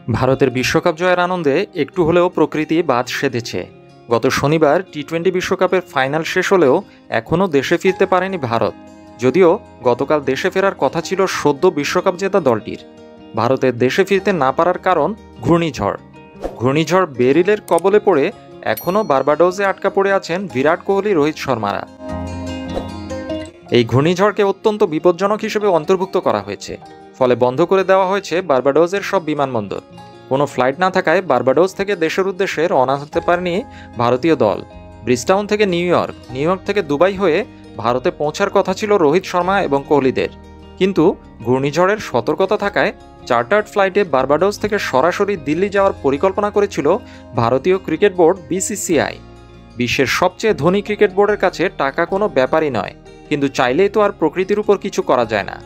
ভারতের বিশ্বকাপ জয়ের আনন্দে একটু হলেও প্রকৃতি বাদ সেধেছে। গত শনিবার টি-20 বিশ্বকাপের ফাইনাল শেষ হলেও এখনও দেশে ফিরতে পারেনি ভারত। যদিও গতকাল দেশে ফেরার কথা ছিল সদ্য বিশ্বকাপ জেতা দলটির। ভারতের দেশে ফিরতে না পারার কারণ ঘূর্ণিঝড় বেরিলের কবলে পড়ে এখনও বার্বাডোসে আটকা পড়ে আছেন বিরাট কোহলি, রোহিত শর্মারা। এই ঘূর্ণিঝড়কে অত্যন্ত বিপজ্জনক হিসেবে অন্তর্ভুক্ত করা হয়েছে, ফলে বন্ধ করে দেওয়া হয়েছে বার্বাডোসের সব বিমানবন্দর। কোনো ফ্লাইট না থাকায় বার্বাডোস থেকে দেশের উদ্দেশ্যে রওনা হতে পারেনি ভারতীয় দল। ব্রিজটাউন থেকে নিউ ইয়র্ক থেকে দুবাই হয়ে ভারতে পৌঁছার কথা ছিল রোহিত শর্মা এবং কোহলিদের, কিন্তু ঘূর্ণিঝড়ের সতর্কতা থাকায় চার্টার্ড ফ্লাইটে বার্বাডোস থেকে সরাসরি দিল্লি যাওয়ার পরিকল্পনা করেছিল ভারতীয় ক্রিকেট বোর্ড বিসিসিআই। বিশ্বের সবচেয়ে ধনী ক্রিকেট বোর্ডের কাছে টাকা কোনো ব্যাপারই নয়, কিন্তু চাইলেই তো আর প্রকৃতির উপর কিছু করা যায় না।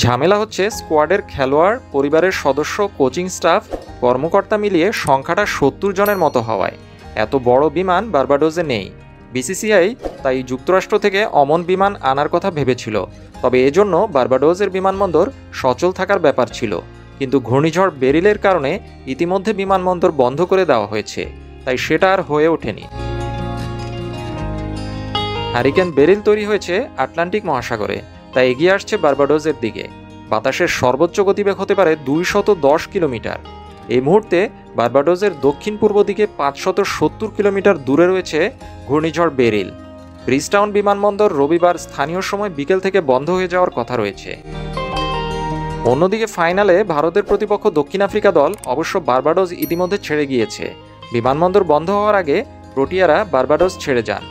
ঝামেলা হচ্ছে স্কোয়াডের খেলোয়াড়, পরিবারের সদস্য, কোচিং স্টাফ, কর্মকর্তা মিলিয়ে সংখ্যাটা 70 জনের মতো হওয়ায় এত বড় বিমান বার্বাডোসে নেই। বিসিসিআই তাই যুক্তরাষ্ট্র থেকে অমন বিমান আনার কথা ভেবেছিল, তবে এজন্য বার্বাডোসের বিমানবন্দর সচল থাকার ব্যাপার ছিল। কিন্তু ঘূর্ণিঝড় বেরিলের কারণে ইতিমধ্যে বিমানবন্দর বন্ধ করে দেওয়া হয়েছে, তাই সেটা আর হয়ে ওঠেনি। হারিকেন বেরিল তৈরি হয়েছে আটলান্টিক মহাসাগরে, তাই এগিয়ে আসছে বার্বাডোসের দিকে। বাতাসের সর্বোচ্চ গতিবেগ হতে পারে 210 কিলোমিটার। এই মুহূর্তে বার্বাডোসের দক্ষিণ পূর্ব দিকে 570 কিলোমিটার দূরে রয়েছে ঘূর্ণিঝড় বেরিল। ব্রিজটাউন বিমানবন্দর রবিবার স্থানীয় সময় বিকেল থেকে বন্ধ হয়ে যাওয়ার কথা রয়েছে। অন্যদিকে ফাইনালে ভারতের প্রতিপক্ষ দক্ষিণ আফ্রিকা দল অবশ্য বার্বাডোস ইতিমধ্যে ছেড়ে গিয়েছে। বিমানবন্দর বন্ধ হওয়ার আগে প্রোটিয়ারা বার্বাডোস ছেড়ে যান।